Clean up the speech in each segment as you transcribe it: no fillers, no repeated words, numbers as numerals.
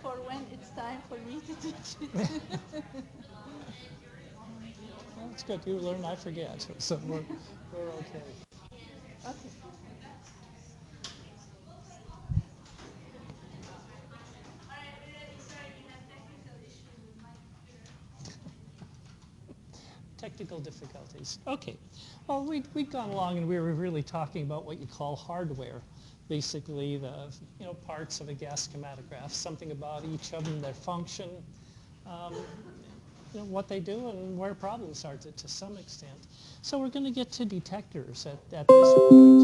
for when it's time for me to teach it. That's good. You learn, I forget. So we're okay. Okay. Technical difficulties. Okay. Well, we'd gone along and we were really talking about what you call hardware. Basically, the parts of a gas chromatograph, something about each of them, their function, um, what they do, and where problems are to some extent. So we're going to get to detectors at this point.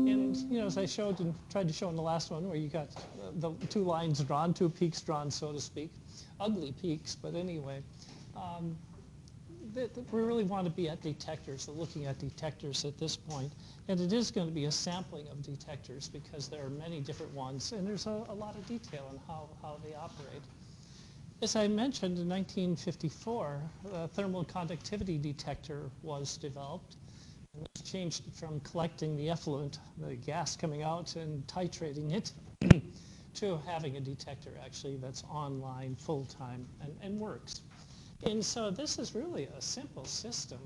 And as I showed and tried to show in the last one, where you got the two lines drawn, two peaks drawn, so to speak, ugly peaks, but anyway. We really want to be at detectors, looking at detectors at this point. And it is going to be a sampling of detectors because there are many different ones, and there's a lot of detail on how they operate. As I mentioned, in 1954, the thermal conductivity detector was developed. And this changed from collecting the effluent, the gas coming out, and titrating it to having a detector actually that's online full-time and works. And so this is really a simple system.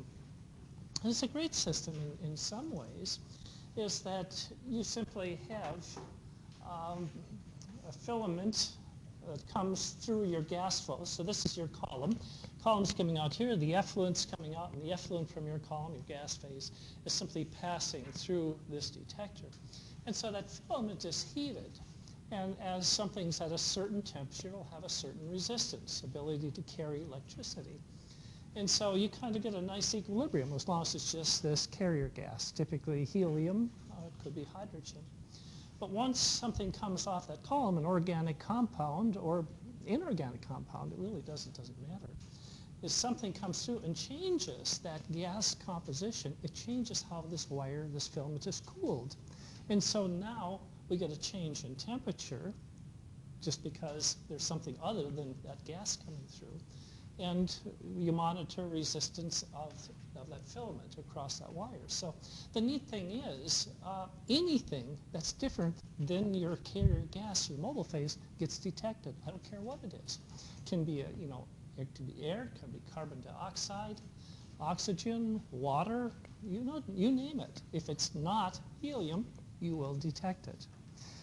It's a great system in some ways, is that you simply have a filament that comes through your gas flow. So this is your column. Column's coming out here, the effluent's coming out, and the effluent from your column, your gas phase, is simply passing through this detector. And so that filament is heated. And as something's at a certain temperature, it'll have a certain resistance, ability to carry electricity. And so you kind of get a nice equilibrium as long as it's just this carrier gas, typically helium, it could be hydrogen. But once something comes off that column, an organic compound or inorganic compound, it really doesn't matter. If something comes through and changes that gas composition, it changes how this wire, this filament is cooled. And so now we get a change in temperature just because there's something other than that gas coming through. And you monitor resistance of that filament across that wire. So the neat thing is anything that's different than your carrier gas, your mobile phase, gets detected. I don't care what it is. It can be it can be air, it can be carbon dioxide, oxygen, water, you name it. If it's not helium, you will detect it.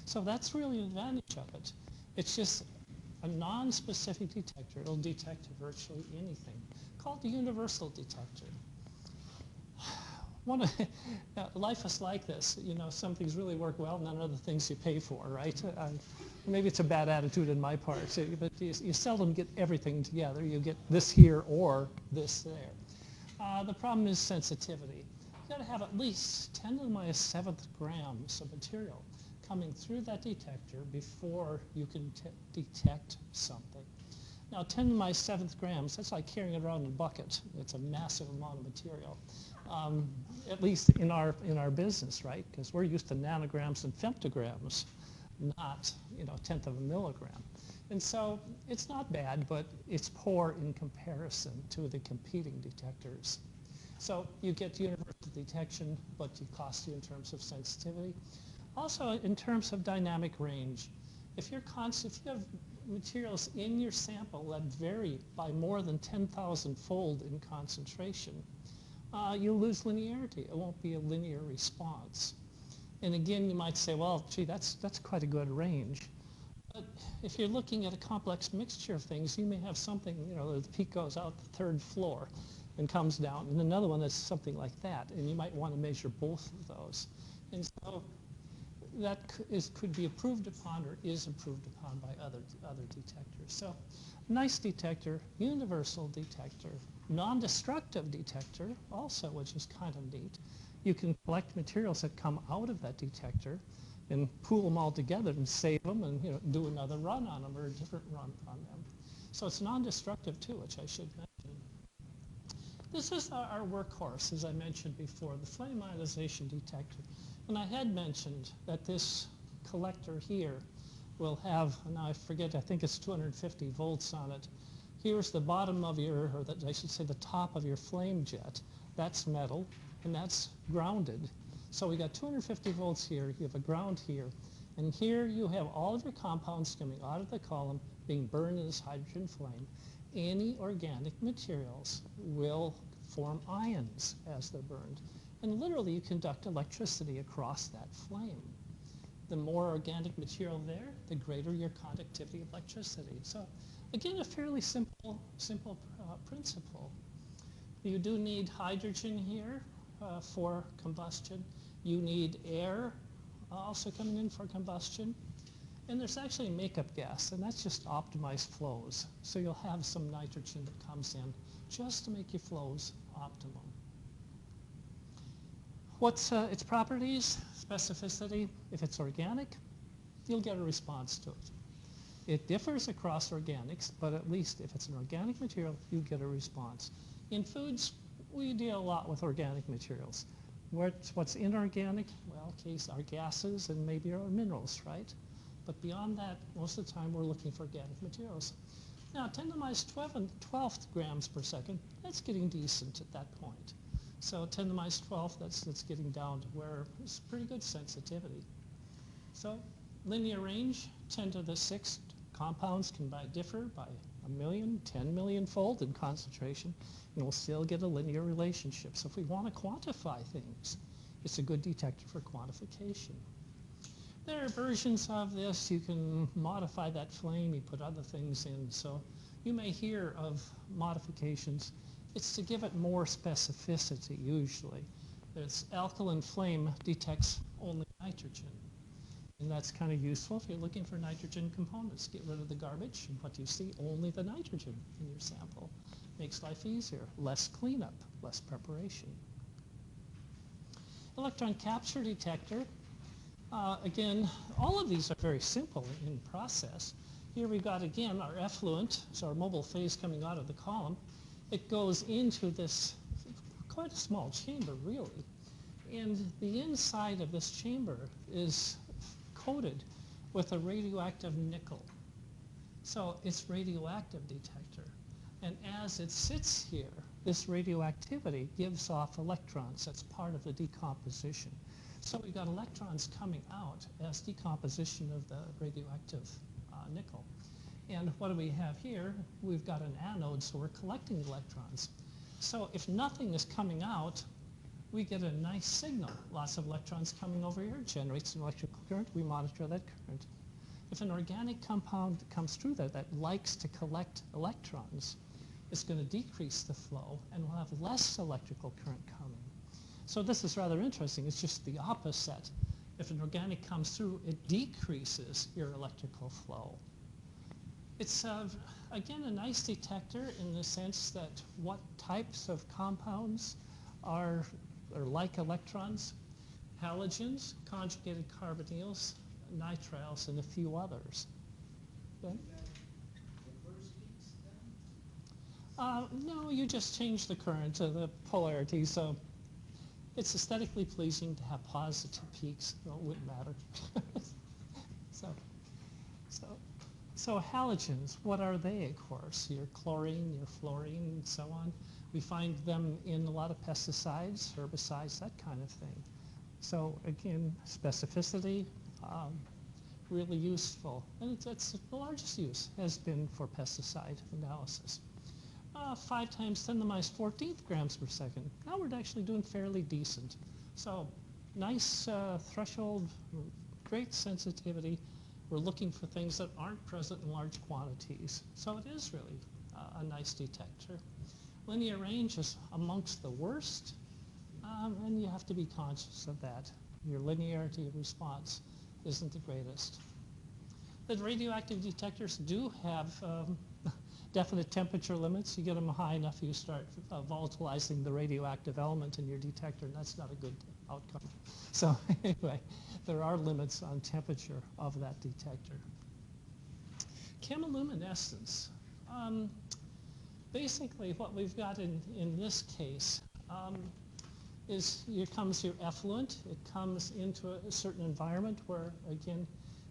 So that's really an advantage of it. It's just a non-specific detector. It'll detect virtually anything, called the universal detector. Life is like this. Some things really work well, and then other things you pay for, right? Maybe it's a bad attitude on my part, but you seldom get everything together. You get this here or this there. The problem is sensitivity. You've got to have at least 10 to the minus 7th grams of material coming through that detector before you can detect something. Now, 10 to the minus 7th grams, that's like carrying it around in a bucket. It's a massive amount of material, at least in our business, right? Because we're used to nanograms and femtograms, not a tenth of a milligram. And so it's not bad, but it's poor in comparison to the competing detectors. So you get universal detection, but it costs you in terms of sensitivity. Also, in terms of dynamic range, if you have materials in your sample that vary by more than 10,000-fold in concentration, you'll lose linearity. It won't be a linear response. And again, you might say, well, gee, that's quite a good range. But if you're looking at a complex mixture of things, you may have something, the peak goes out the 3rd floor and comes down, and another one that's something like that, and you might want to measure both of those. And so that could be improved upon or is improved upon by other detectors. So nice detector, universal detector, non-destructive detector also, which is kind of neat. You can collect materials that come out of that detector and pool them all together and save them and do another run on them or a different run on them. So it's non-destructive too, which I should mention. This is our workhorse, as I mentioned before, the flame ionization detector. And I had mentioned that this collector here will have, now I forget, I think it's 250 volts on it. Here's the bottom of your, or I should say the top of your flame jet. That's metal, and that's grounded. So we got 250 volts here, you have a ground here, And here you have all of your compounds coming out of the column being burned in this hydrogen flame. Any organic materials will form ions as they're burned. And literally you conduct electricity across that flame. The more organic material there, the greater your conductivity of electricity. So again, a fairly simple principle. You do need hydrogen here for combustion. You need air also coming in for combustion. And there's actually a makeup gas, and that's just optimized flows. So you'll have some nitrogen that comes in just to make your flows optimum. What's its properties? Specificity. If it's organic, you'll get a response to it. It differs across organics, but at least if it's an organic material, you get a response. In foods, we deal a lot with organic materials. What's inorganic? Well, our gases and maybe our minerals, right? But beyond that, most of the time we're looking for organic materials. Now, 10 to the minus 12th grams per second, that's getting decent at that point. So 10 to the minus 12th, that's getting down to where it's pretty good sensitivity. So linear range, 10 to the 6th compounds can differ by 1 million, 10 million fold in concentration, and we'll still get a linear relationship. So if we want to quantify things, it's a good detector for quantification. There are versions of this. You can modify that flame, you put other things in. So you may hear of modifications. It's to give it more specificity usually. This alkaline flame detects only nitrogen. And that's kind of useful if you're looking for nitrogen components. Get rid of the garbage, and what you see, only the nitrogen in your sample. Makes life easier. Less cleanup, less preparation. Electron capture detector. Again, all of these are very simple in process. Here we've got, again, our effluent, so our mobile phase coming out of the column. It goes into this quite a small chamber, really. And the inside of this chamber is coated with a radioactive nickel. So it's radioactive detector. And as it sits here, this radioactivity gives off electrons. That's part of the decomposition. So we've got electrons coming out as decomposition of the radioactive nickel. And what do we have here? We've got an anode, so we're collecting electrons. So if nothing is coming out, we get a nice signal. Lots of electrons coming over here, generates an electrical current. We monitor that current. If an organic compound comes through there that likes to collect electrons, it's going to decrease the flow, and we'll have less electrical current coming. So this is rather interesting. It's just the opposite. If an organic comes through, it decreases your electrical flow. It's, again, a nice detector in the sense that what types of compounds are like electrons, halogens, conjugated carbonyls, nitriles, and a few others. Ben? No, you just change the current to the polarity, so it's aesthetically pleasing to have positive peaks. Well, it wouldn't matter. So halogens, what are they, of course? Your chlorine, your fluorine, and so on. We find them in a lot of pesticides, herbicides, that kind of thing. So again, specificity, really useful. And it's the largest use has been for pesticide analysis. 5 times 10 to the minus 14th grams per second. Now we're actually doing fairly decent. So nice threshold, great sensitivity. We're looking for things that aren't present in large quantities. So it is really a nice detector. Linear range is amongst the worst, and you have to be conscious of that. Your linearity of response isn't the greatest. The radioactive detectors do have definite temperature limits. You get them high enough, you start volatilizing the radioactive element in your detector, and that's not a good outcome. So anyway, there are limits on temperature of that detector. Chemiluminescence. Basically, what we've got in this case is here comes your effluent. It comes into a certain environment where, again,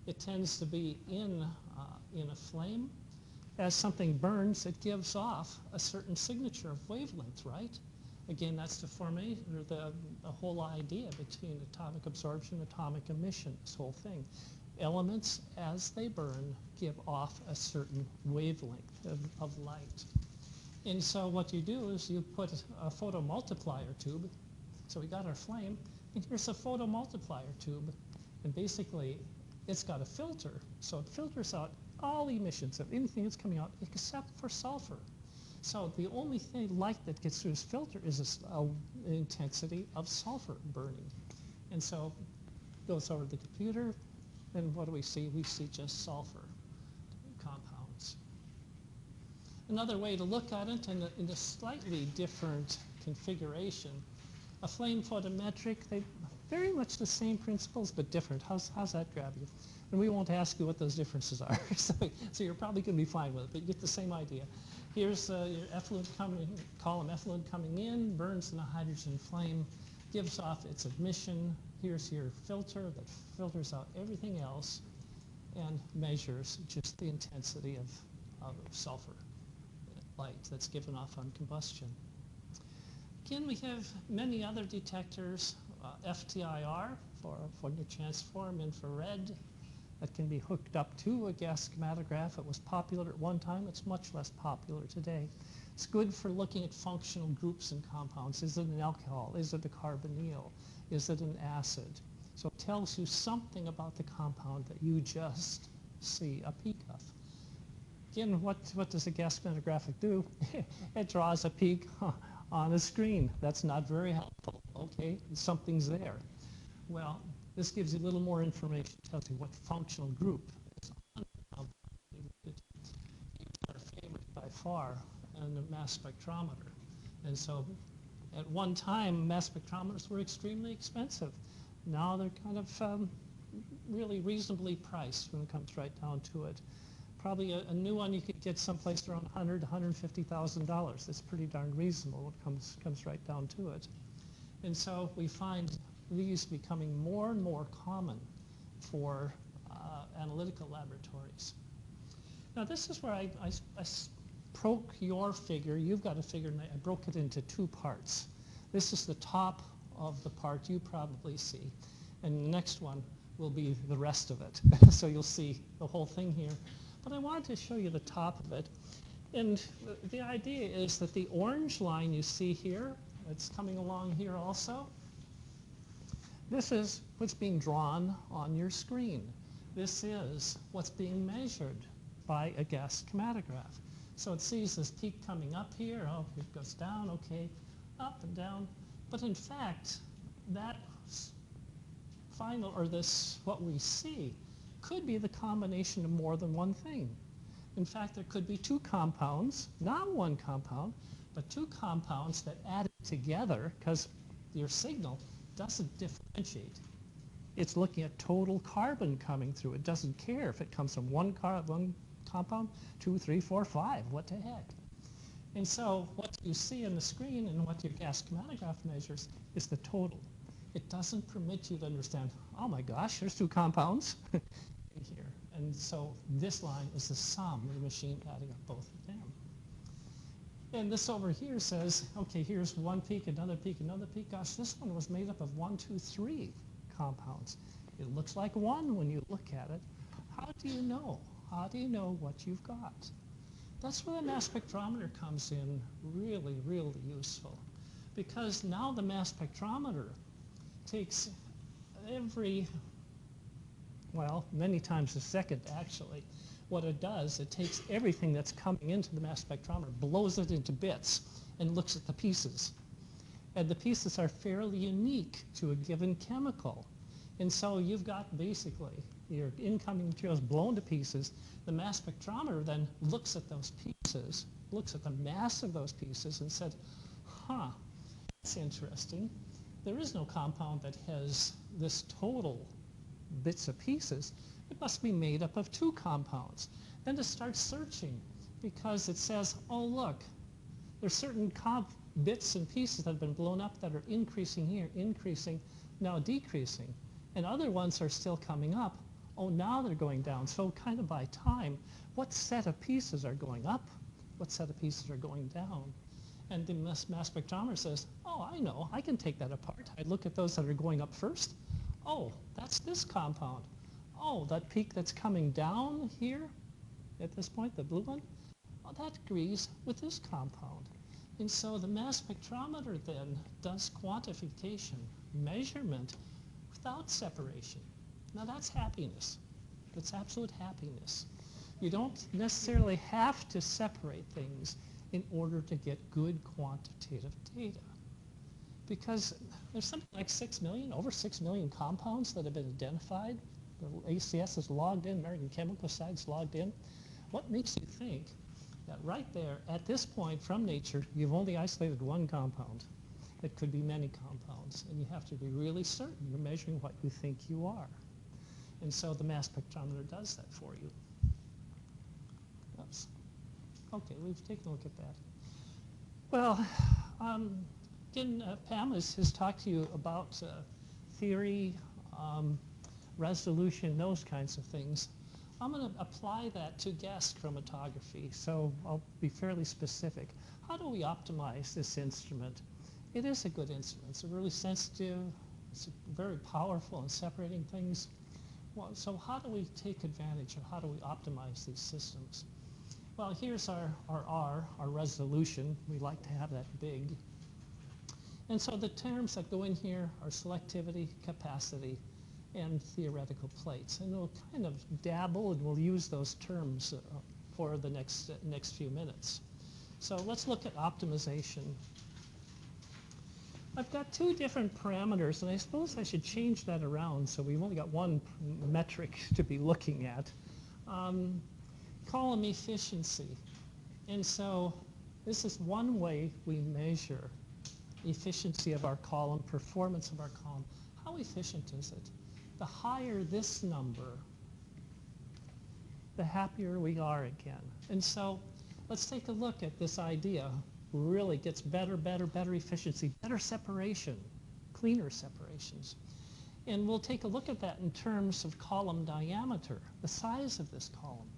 it tends to be in a flame. As something burns, it gives off a certain signature of wavelength, right? Again, that's the formation, or the whole idea between atomic absorption, atomic emission, this whole thing. elements, as they burn, give off a certain wavelength of light. And so what you do is you put a photomultiplier tube. So we got our flame, and here's a photomultiplier tube. And basically, it's got a filter. So it filters out all emissions of anything that's coming out except for sulfur. So the only light that gets through this filter is an intensity of sulfur burning. And so it goes over to the computer, and what do we see? We see just sulfur compounds. Another way to look at it in a slightly different configuration, a flame photometric, they very much the same principles but different. How's that grab you? And we won't ask you what those differences are, so you're probably going to be fine with it, but you get the same idea. Here's your effluent column effluent coming in, burns in a hydrogen flame, gives off its emission. Here's your filter that filters out everything else and measures just the intensity of sulfur light that's given off on combustion. Again, we have many other detectors, FTIR for the transform infrared, that can be hooked up to a gas chromatograph. It was popular at one time. It's much less popular today. It's good for looking at functional groups and compounds. Is it an alcohol? Is it a carbonyl? Is it an acid? So it tells you something about the compound that you just see a peak of. Again, what does a gas chromatographic do? It draws a peak on a screen. That's not very helpful. Okay, something's there. Well, this gives you a little more information, tells you what functional group is on the compound. Here's our favorite by far, and the mass spectrometer. And so at one time, mass spectrometers were extremely expensive. Now they're kind of really reasonably priced when it comes right down to it. Probably a new one you could get someplace around $100,000 to $150,000. That's pretty darn reasonable when it comes right down to it. And so we find these becoming more and more common for analytical laboratories. Now this is where I broke your figure. You've got a figure, and I broke it into two parts. This is the top of the part you probably see, and the next one will be the rest of it. So you'll see the whole thing here. But I wanted to show you the top of it. And the idea is that the orange line you see here, it's coming along here also. This is what's being drawn on your screen. This is what's being measured by a gas chromatograph. So it sees this peak coming up here. Oh, it goes down, okay, up and down. But in fact, that final, or this, what we see, could be the combination of more than one thing. In fact, there could be two compounds, not one compound, but two compounds that added together, because your signal doesn't differentiate. It's looking at total carbon coming through. It doesn't care if it comes from one compound, 2, 3, 4, 5, what the heck. And so what you see on the screen and what your gas chromatograph measures is the total. It doesn't permit you to understand, oh my gosh, there's two compounds in here. And so this line is the sum of the machine adding up both of them. And this over here says, okay, here's one peak, another peak, another peak. Gosh, this one was made up of 1, 2, 3 compounds. It looks like one when you look at it. How do you know? How do you know what you've got? That's where the mass spectrometer comes in really, really useful. Because now the mass spectrometer takes many times a second actually. What it does, it takes everything that's coming into the mass spectrometer, blows it into bits, and looks at the pieces. And the pieces are fairly unique to a given chemical. And so you've got basically your incoming materials blown to pieces. The mass spectrometer then looks at those pieces, looks at the mass of those pieces, and said, huh, that's interesting. There is no compound that has this total bits of pieces. It must be made up of two compounds. Then it starts searching because it says, oh look, there's certain bits and pieces that have been blown up that are increasing here, increasing, now decreasing. And other ones are still coming up. Oh, now they're going down. So kind of by time, what set of pieces are going up? What set of pieces are going down? And the mass spectrometer says, oh, I know, I can take that apart. I look at those that are going up first. Oh, that's this compound. oh, that peak that's coming down here at this point, the blue one, well, that agrees with this compound. And so the mass spectrometer then does quantification, measurement, without separation. Now that's happiness. That's absolute happiness. You don't necessarily have to separate things in order to get good quantitative data. Because there's something like 6 million, over 6 million compounds that have been identified. The ACS is logged in, American Chemical Society's logged in. What makes you think that right there, at this point from nature, you've only isolated one compound? It could be many compounds, and you have to be really certain you're measuring what you think you are. And so the mass spectrometer does that for you. Oops. Okay, we've taken a look at that. Well, again, Pam has talked to you about theory, resolution, those kinds of things. I'm going to apply that to gas chromatography, so I'll be fairly specific. How do we optimize this instrument? It is a good instrument. It's really sensitive. It's very powerful in separating things. Well, so how do we take advantage, or how do we optimize these systems? Well, here's our R, our resolution. We like to have that big. And so the terms that go in here are selectivity, capacity, and theoretical plates. And we'll kind of dabble, and we'll use those terms for the next few minutes. So let's look at optimization. I've got two different parameters, and I suppose I should change that around so we've only got one metric to be looking at. Column efficiency. And so this is one way we measure efficiency of our column, performance of our column. How efficient is it? The higher this number, the happier we are again. And so let's take a look at this idea. Really gets better efficiency, better separation, cleaner separations. And we'll take a look at that in terms of column diameter, the size of this column.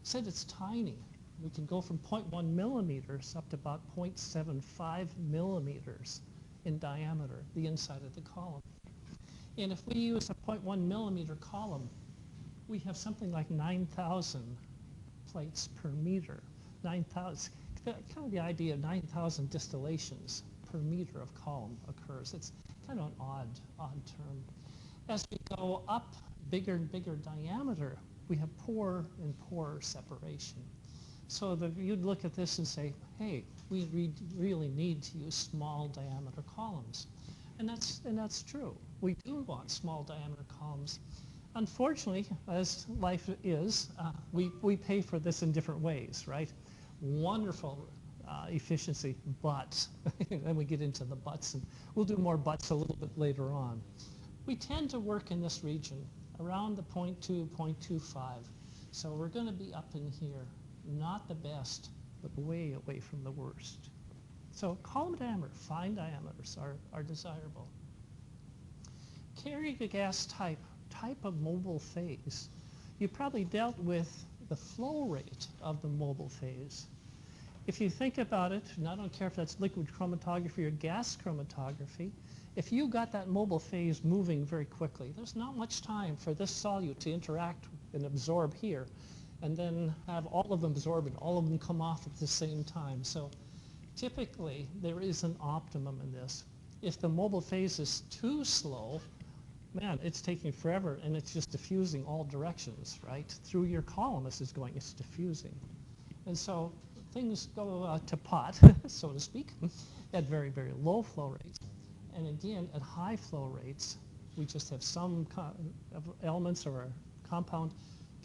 Said it's tiny. We can go from 0.1 millimeters up to about 0.75 millimeters in diameter, the inside of the column. And if we use a 0.1 millimeter column, we have something like 9,000 plates per meter. 9,000, kind of the idea of 9,000 distillations per meter of column occurs. It's kind of an odd term. As we go up bigger and bigger diameter, we have poorer and poorer separation. So you'd look at this and say, hey, we really need to use small diameter columns. And that's true. We do want small diameter columns. Unfortunately, as life is, we pay for this in different ways, right? Wonderful efficiency, but, then we get into the buts, and we'll do more buts a little bit later on. We tend to work in this region, around the 0.2, 0.25. So we're going to be up in here. Not the best, but way away from the worst. So column diameter, fine diameters are desirable. Carrying a gas type of mobile phase. You probably dealt with the flow rate of the mobile phase. If you think about it, and I don't care if that's liquid chromatography or gas chromatography, if you got that mobile phase moving very quickly, there's not much time for this solute to interact and absorb here, and then have all of them absorb and all of them come off at the same time. So typically, there is an optimum in this. If the mobile phase is too slow, man, it's taking forever, and it's just diffusing all directions, right? Through your column, this is going, it's diffusing. And so things go to pot, so to speak, at very low flow rates. And again, at high flow rates, we just have some elements or a compound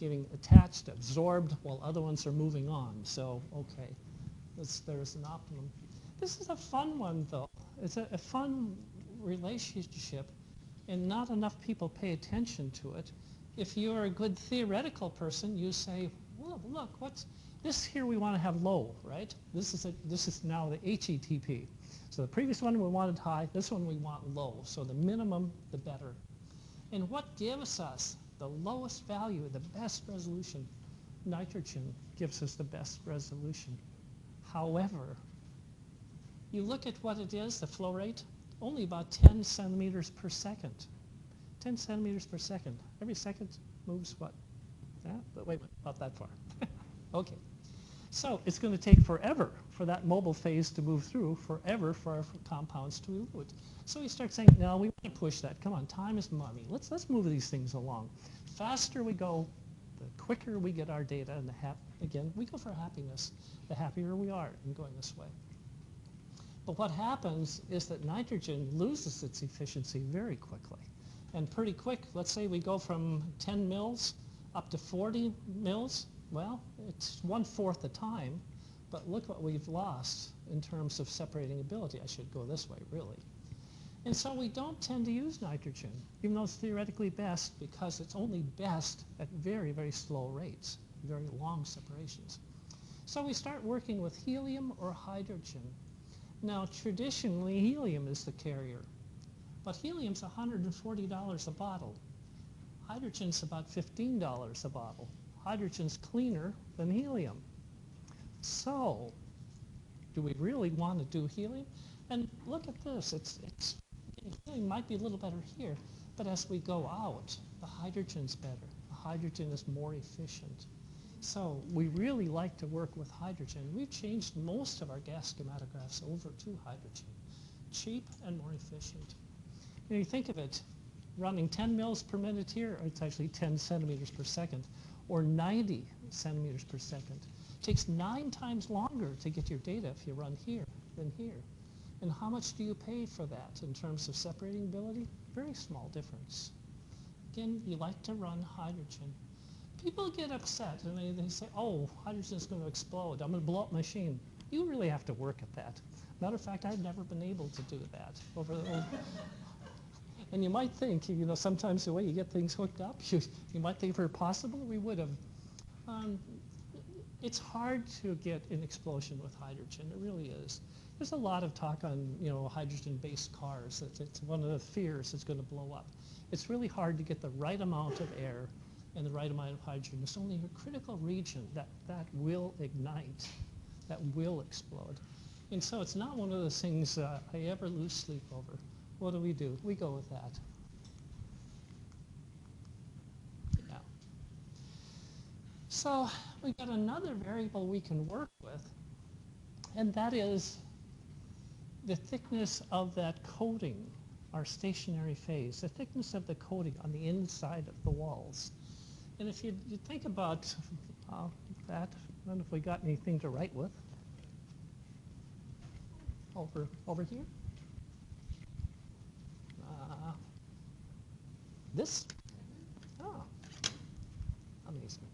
getting attached, absorbed, while other ones are moving on. So, okay, there's an optimum. This is a fun one, though. It's a fun relationship, and not enough people pay attention to it. If you're a good theoretical person, you say, well, look, what's this here we want to have low, right? This is now the HETP. So the previous one we wanted high, this one we want low. So the minimum, the better. And what gives us the lowest value, the best resolution? Nitrogen gives us the best resolution. However, you look at what it is, the flow rate, only about 10 centimeters per second. 10 centimeters per second. Every second, moves what? That? But wait a minute, about that far. Okay. So it's going to take forever for that mobile phase to move through, forever for our compounds to elute. So we start saying, no, we want to push that. Come on, time is money. Let's move these things along. Faster we go, the quicker we get our data, and again, we go for happiness. The happier we are in going this way. But what happens is that nitrogen loses its efficiency very quickly. And pretty quick, let's say we go from 10 mils up to 40 mils. Well, it's 1/4 the time, but look what we've lost in terms of separating ability. I should go this way, really. And so we don't tend to use nitrogen, even though it's theoretically best, because it's only best at very, very slow rates, very long separations. So we start working with helium or hydrogen. Now, traditionally, helium is the carrier, but helium's $140 a bottle. Hydrogen's about $15 a bottle. Hydrogen's cleaner than helium. So, do we really want to do helium? And look at this. Helium might be a little better here, but as we go out, the hydrogen's better. The hydrogen is more efficient. So we really like to work with hydrogen. We've changed most of our gas chromatographs over to hydrogen. Cheap and more efficient. When you think of it, running 10 mils per minute here, or it's actually 10 centimeters per second, or 90 centimeters per second. It takes 9 times longer to get your data if you run here than here. And how much do you pay for that in terms of separating ability? Very small difference. Again, you like to run hydrogen. People get upset and they say, oh, hydrogen's going to explode. I'm going to blow up my machine. You really have to work at that. Matter of fact, I've never been able to do that. And you might think, sometimes the way you get things hooked up, you might think if it were possible, we would have. It's hard to get an explosion with hydrogen. It really is. There's a lot of talk on, hydrogen-based cars. It's one of the fears it's going to blow up. It's really hard to get the right amount of air and the right amount of hydrogen. It's only a critical region that will ignite, that will explode. And so it's not one of those things I ever lose sleep over. What do? We go with that. Yeah. So we've got another variable we can work with, and that is the thickness of that coating, our stationary phase, the thickness of the coating on the inside of the walls. And if you think about that, I don't know if we got anything to write with. Over here. This? Oh, amazing.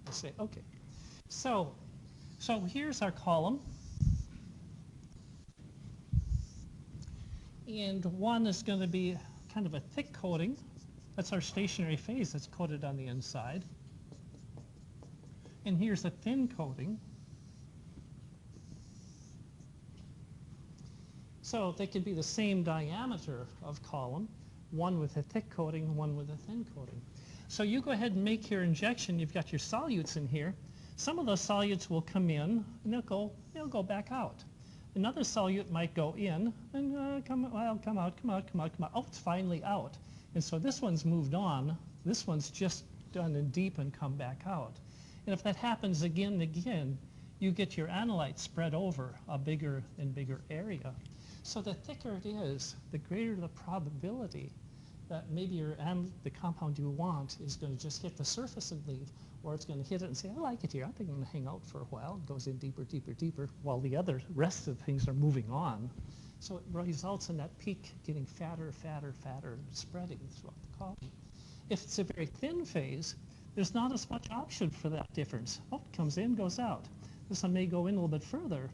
I say, okay. So here's our column. And one is going to be kind of a thick coating. That's our stationary phase that's coated on the inside. And here's a thin coating. So they could be the same diameter of column, one with a thick coating, one with a thin coating. So you go ahead and make your injection. You've got your solutes in here. Some of those solutes will come in, and they'll go back out. Another solute might go in and come out. Oh, it's finally out. And so this one's moved on. This one's just done in deep and come back out. And if that happens again and again, you get your analyte spread over a bigger and bigger area. So the thicker it is, the greater the probability that maybe the compound you want is going to just hit the surface and leave, or it's going to hit it and say, I like it here. I think I'm going to hang out for a while. It goes in deeper, deeper, deeper, while the rest of the things are moving on. So it results in that peak getting fatter, fatter, fatter, and spreading throughout the column. If it's a very thin phase, there's not as much option for that difference. Oh, it comes in, goes out. This one may go in a little bit further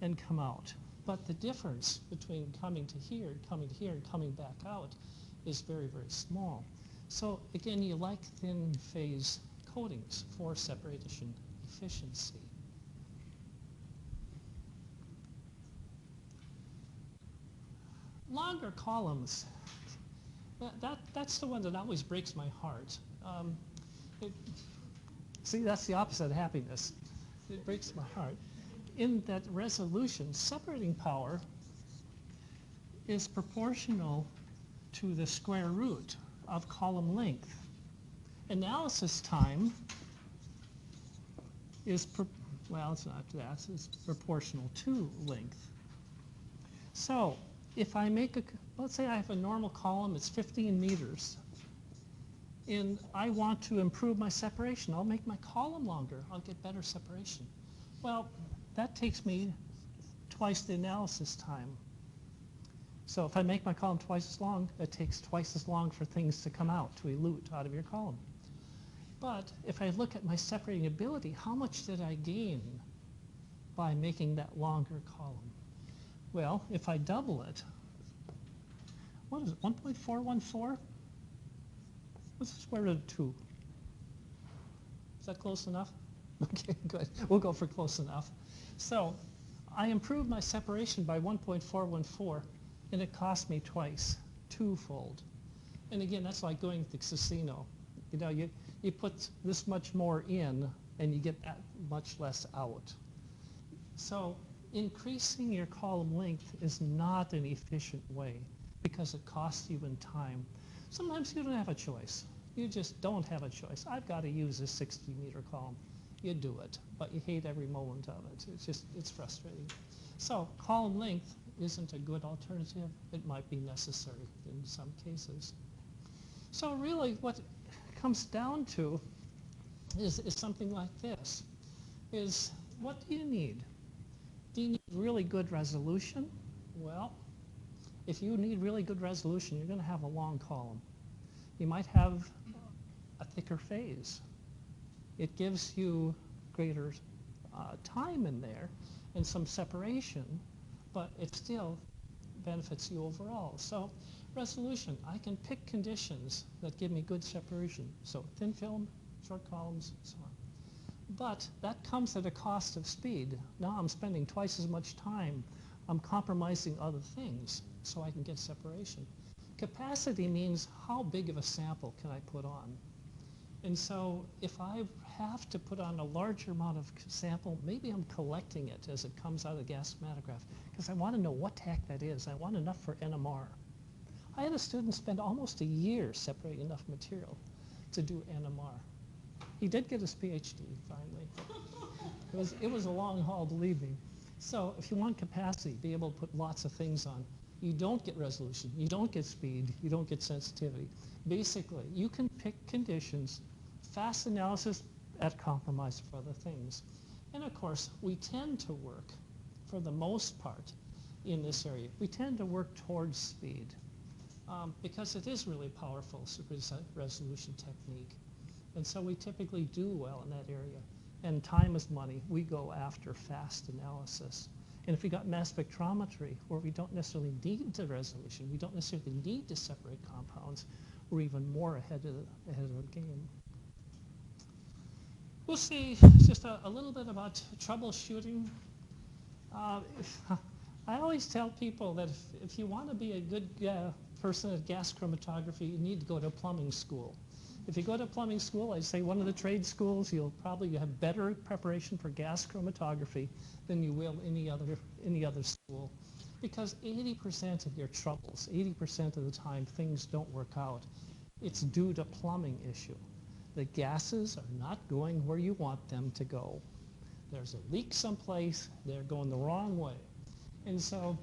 and come out. But the difference between coming to here, and coming back out is very, very small. So again, you like thin phase coatings for separation efficiency. Longer columns, that's the one that always breaks my heart. See, that's the opposite of happiness. It breaks my heart. In that resolution, separating power is proportional to the square root of column length. Analysis time is, well, it's not that, it's proportional to length. So if I make let's say I have a normal column, it's 15 meters, and I want to improve my separation. I'll make my column longer. I'll get better separation. Well, that takes me twice the analysis time. So if I make my column twice as long, it takes twice as long for things to come out, to elute out of your column. But if I look at my separating ability, how much did I gain by making that longer column? Well, if I double it, what is it, 1.414? What's the square root of 2? Is that close enough? Okay, good. We'll go for close enough. So I improved my separation by 1.414, and it cost me twice, twofold. And again, that's like going to the casino. You know, you put this much more in, and you get that much less out. So increasing your column length is not an efficient way because it costs you in time. Sometimes you don't have a choice. You just don't have a choice. I've got to use a 60-meter column. You do it, but you hate every moment of it. It's frustrating. So column length isn't a good alternative. It might be necessary in some cases. So really what it comes down to is something like this, is what do you need? Do you need really good resolution? Well, if you need really good resolution, you're going to have a long column. You might have a thicker phase. It gives you greater time in there and some separation, but it still benefits you overall. So resolution, I can pick conditions that give me good separation. So thin film, short columns, so on. But that comes at a cost of speed. Now I'm spending twice as much time. I'm compromising other things so I can get separation. Capacity means how big of a sample can I put on? And so if I have to put on a larger amount of sample, maybe I'm collecting it as it comes out of the gas chromatograph because I want to know what the heck that is. I want enough for NMR. I had a student spend almost a year separating enough material to do NMR. He did get his PhD finally. It was a long haul, believe me. So if you want capacity, be able to put lots of things on, you don't get resolution, you don't get speed, you don't get sensitivity. Basically, you can pick conditions, fast analysis at compromise for other things. And of course, we tend to work, for the most part, in this area. We tend to work towards speed because it is really powerful super resolution technique. And so we typically do well in that area. And time is money. We go after fast analysis. And if we got mass spectrometry, where we don't necessarily need the resolution, we don't necessarily need to separate compounds, we're even more ahead of the game. We'll see just a little bit about troubleshooting. I always tell people that if you want to be a good person at gas chromatography, you need to go to plumbing school. If you go to plumbing school, I'd say one of the trade schools, you'll probably have better preparation for gas chromatography than you will any other school. Because 80% of your troubles, 80% of the time things don't work out, it's due to plumbing issue. The gases are not going where you want them to go. There's a leak someplace, they're going the wrong way. And so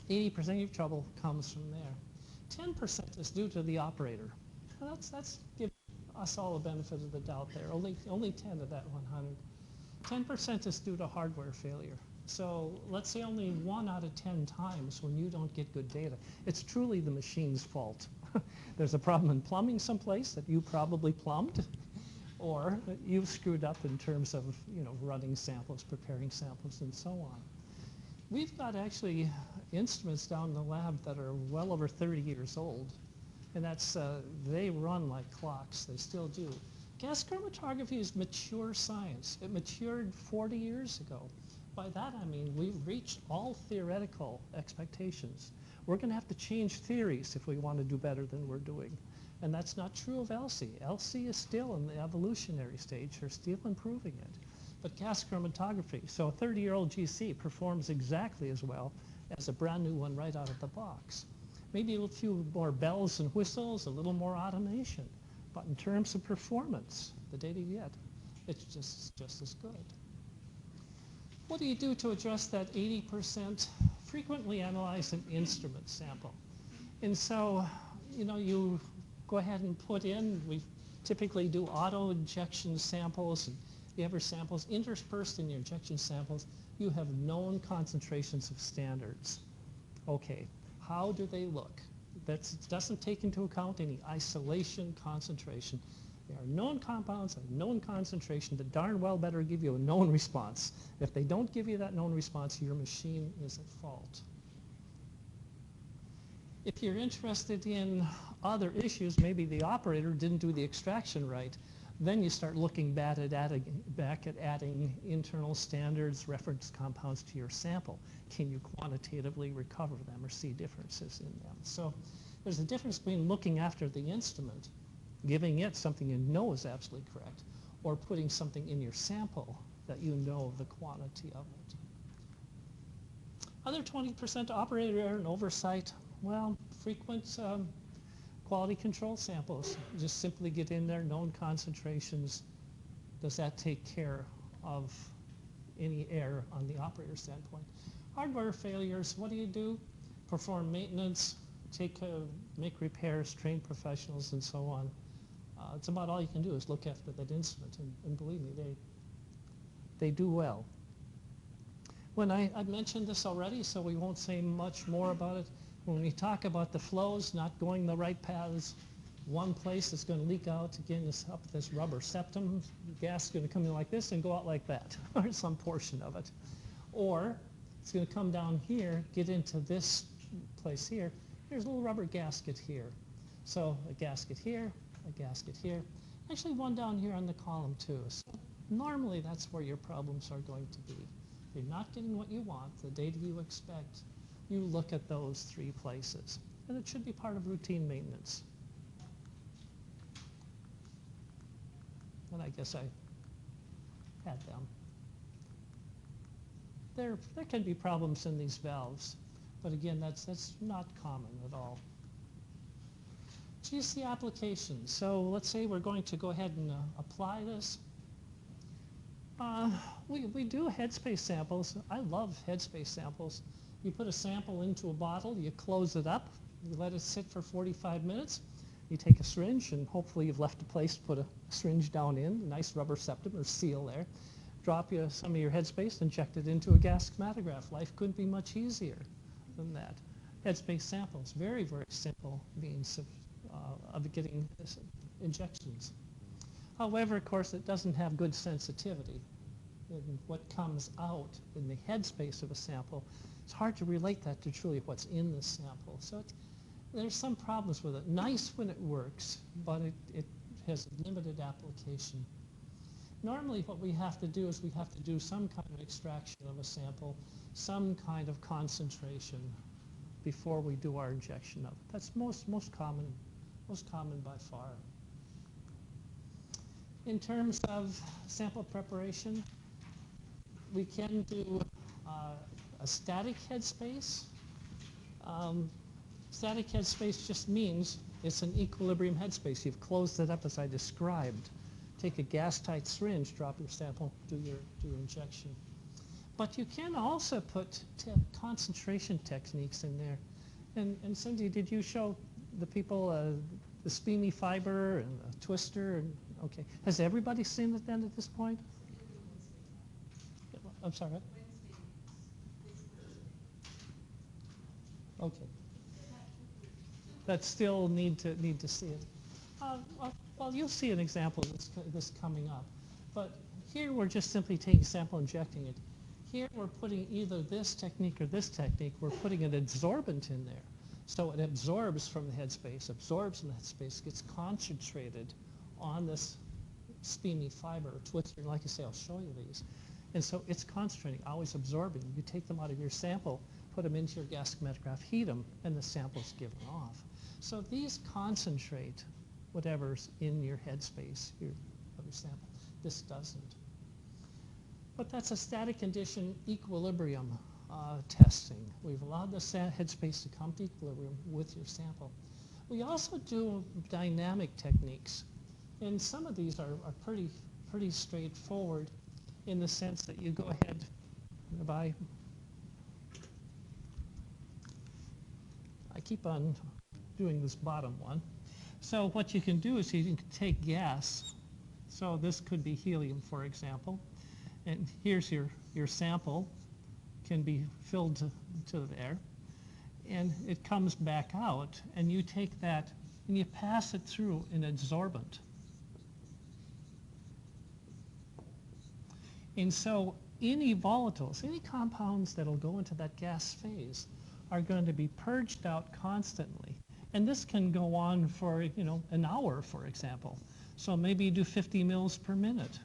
80% of your trouble comes from there. 10% is due to the operator. That's giving us all a benefit of the doubt there. Only 10 of that 100. 10% is due to hardware failure. So let's say only 1 out of 10 times when you don't get good data, it's truly the machine's fault. There's a problem in plumbing someplace that you probably plumbed, or you've screwed up in terms of running samples, preparing samples, and so on. We've got actually instruments down in the lab that are well over 30 years old. And that's, they run like clocks, they still do. Gas chromatography is mature science. It matured 40 years ago. By that I mean we've reached all theoretical expectations. We're going to have to change theories if we want to do better than we're doing. And that's not true of LC. LC is still in the evolutionary stage. They're still improving it. But gas chromatography, so a 30-year-old GC performs exactly as well as a brand new one right out of the box. Maybe a few more bells and whistles, a little more automation. But in terms of performance, the data you get, it's just as good. What do you do to address that 80% frequently analyzed an instrument sample? And so, you go ahead and put in, we typically do auto injection samples, and you have your samples interspersed in your injection samples. You have known concentrations of standards. Okay, how do they look? That doesn't take into account any isolation concentration. There are known compounds, a known concentration that darn well better give you a known response. If they don't give you that known response, your machine is at fault. If you're interested in other issues, maybe the operator didn't do the extraction right, then you start looking back at adding internal standards, reference compounds to your sample. Can you quantitatively recover them or see differences in them? So there's a difference between looking after the instrument, giving it something you know is absolutely correct, or putting something in your sample that you know the quantity of it. Other 20% operator error and oversight, well, frequent quality control samples. Just simply get in there, known concentrations. Does that take care of any error on the operator standpoint? Hardware failures, what do? Perform maintenance, make repairs, train professionals, and so on. It's about all you can do is look after that instrument, and believe me, they do well. When I've mentioned this already, so we won't say much more about it. When we talk about the flows not going the right paths, one place is going to leak out, again, is up this rubber septum. Gas is going to come in like this and go out like that, or some portion of it. Or it's going to come down here, get into this place here. There's a little rubber gasket here. So a gasket here, a gasket here. Actually, one down here on the column, too. So normally, that's where your problems are going to be. If you're not getting what you want, the data you expect, you look at those three places. And it should be part of routine maintenance. And I guess I had them. There can be problems in these valves, but again, that's not common at all. GC applications. So let's say we're going to go ahead and apply this. We do headspace samples. I love headspace samples. You put a sample into a bottle, you close it up, you let it sit for 45 minutes. You take a syringe, and hopefully you've left a place to put a syringe down in, a nice rubber septum or seal there. Drop some of your headspace, inject it into a gas chromatograph. Life couldn't be much easier than that. Headspace samples, very, very simple means of getting injections. However, of course, it doesn't have good sensitivity. And what comes out in the headspace of a sample, it's hard to relate that to truly what's in the sample. So there's some problems with it. Nice when it works, but it has limited application. Normally what we have to do is we have to do some kind of extraction of a sample, some kind of concentration before we do our injection of it. That's most common by far. In terms of sample preparation, we can do a static headspace. Static headspace just means it's an equilibrium headspace. You've closed it up as I described. Take a gas-tight syringe, drop your sample, do your injection. But you can also put concentration techniques in there. And Cindy, did you show the people the SPME fiber and the twister? And, okay. Has everybody seen it then at this point? I'm sorry. Okay. That still need to see it. Well, you'll see an example of this coming up. But here we're just simply taking a sample, injecting it. Here we're putting either this technique or this technique. We're putting an adsorbent in there. So it absorbs from the headspace, absorbs in the headspace, gets concentrated on this SPME fiber or twister. And like I say, I'll show you these. And so it's concentrating, always absorbing. You take them out of your sample, put them into your gas chromatograph, heat them, and the sample's given off. So these concentrate whatever's in your headspace of your sample. This doesn't. But that's a static condition equilibrium testing. We've allowed the headspace to come to equilibrium with your sample. We also do dynamic techniques, and some of these are pretty straightforward in the sense that you go ahead, if I keep on doing this bottom one. So what you can do is you can take gas. So this could be helium, for example. And here's your sample, can be filled to there. And it comes back out, and you take that and you pass it through an adsorbent. And so any volatiles, any compounds that will go into that gas phase are going to be purged out constantly. And this can go on for, an hour, for example. So maybe you do 50 mils per minute.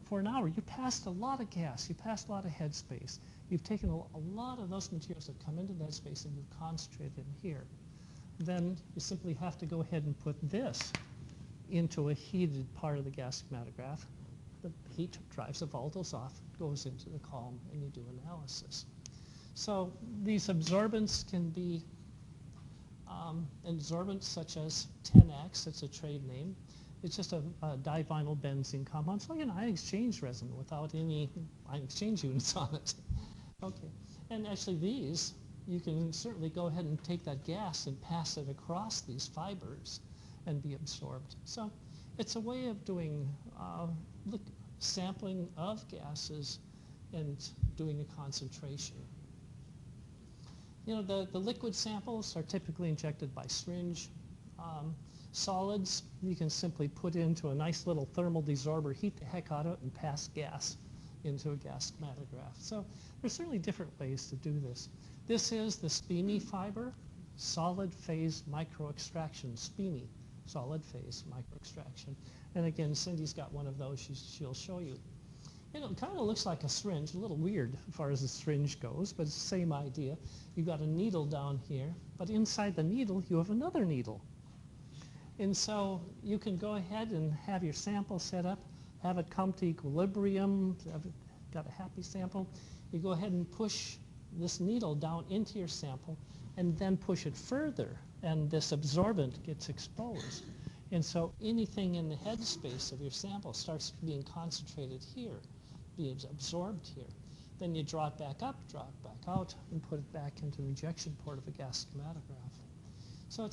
For an hour, you passed a lot of gas, you passed a lot of headspace. You've taken a lot of those materials that come into that space and you've concentrated them here. Then you simply have to go ahead and put this into a heated part of the gas chromatograph. The heat drives the volatiles off, goes into the column, and you do analysis. So these absorbents can be absorbents such as 10X, it's a trade name. It's just a divinyl benzene compound. So ion exchange resin without any ion exchange units on it. Okay, and actually these, you can certainly go ahead and take that gas and pass it across these fibers and be absorbed. So it's a way of doing sampling of gases and doing a concentration. The liquid samples are typically injected by syringe. Solids, you can simply put into a nice little thermal desorber, heat the heck out of it, and pass gas into a gas chromatograph. So there's certainly different ways to do this. This is the SPEME fiber, solid phase microextraction, SPEME, solid phase microextraction. And again, Cindy's got one of those she'll show you. It kind of looks like a syringe, a little weird as far as the syringe goes, but it's the same idea. You've got a needle down here, but inside the needle you have another needle. And so you can go ahead and have your sample set up, have it come to equilibrium, got a happy sample. You go ahead and push this needle down into your sample and then push it further, and this absorbent gets exposed. And so anything in the headspace of your sample starts being concentrated here, being absorbed here. Then you draw it back up, draw it back out, and put it back into the rejection port of a gas chromatograph. So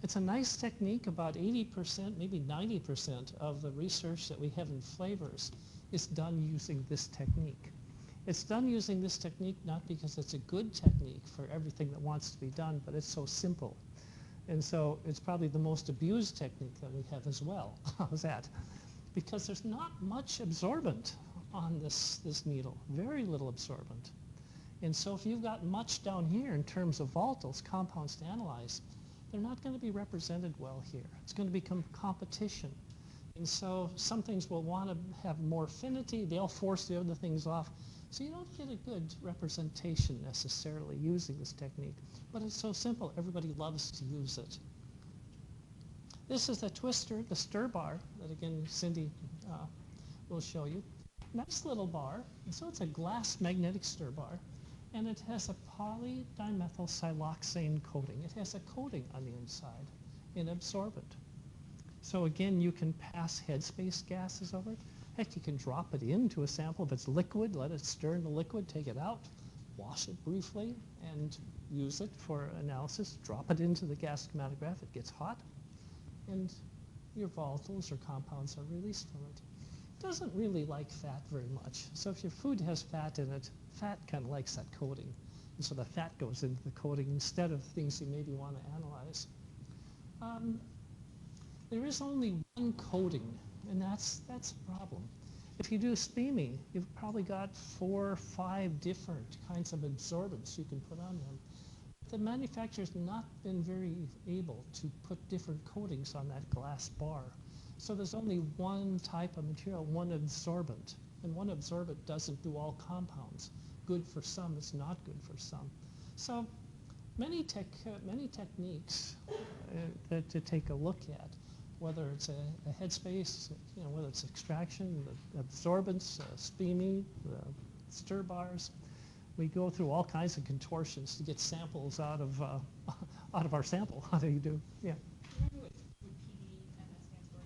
it's a nice technique. About 80%, maybe 90% of the research that we have in flavors is done using this technique. It's done using this technique not because it's a good technique for everything that wants to be done, but it's so simple. And so it's probably the most abused technique that we have as well. How's that? Because there's not much absorbent on this needle, very little absorbent. And so if you've got much down here in terms of volatiles, compounds to analyze, they're not going to be represented well here. It's going to become competition. And so some things will want to have more affinity. They'll force the other things off. So you don't get a good representation necessarily using this technique. But it's so simple. Everybody loves to use it. This is the twister, the stir bar, that again Cindy will show you. Nice little bar. And so it's a glass magnetic stir bar. And it has a polydimethyl siloxane coating. It has a coating on the inside, an absorbent. So again, you can pass headspace gases over it. Heck, you can drop it into a sample. If it's liquid, let it stir in the liquid, take it out, wash it briefly, and use it for analysis. Drop it into the gas chromatograph. It gets hot, and your volatiles or compounds are released from it. It doesn't really like fat very much. So if your food has fat in it, fat kind of likes that coating. And so the fat goes into the coating instead of things you maybe want to analyze. There is only one coating, and that's a problem. If you do SPEME, you've probably got 4 or 5 different kinds of absorbents you can put on them. The manufacturer's not been very able to put different coatings on that glass bar. So there's only one type of material, one absorbent. And one absorbent doesn't do all compounds. Good for some, it's not good for some. So many techniques to take a look at, whether it's a headspace, whether it's extraction, the absorbents, SPEME, stir bars. We go through all kinds of contortions to get samples out of out of our sample. How do you do? Yeah. Remember what PDMS stands for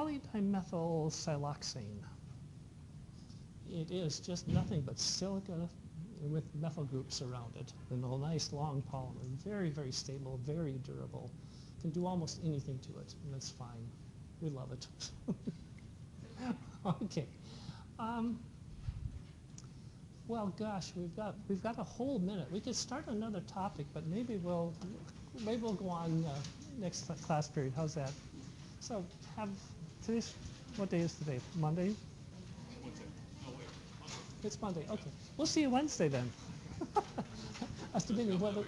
again? Polydimethylsiloxane. It is just nothing but silica with methyl groups around it. And a nice long polymer. Very, very stable, very durable. Can do almost anything to it, and that's fine. We love it. Okay. Well, gosh, we've got a whole minute. We could start another topic, but maybe we'll go on next class period. How's that? So what day is today? Monday? It's Monday. Okay. We'll see you Wednesday then. I was debating whether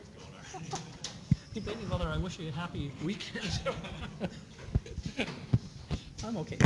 I wish you a happy weekend. I'm okay.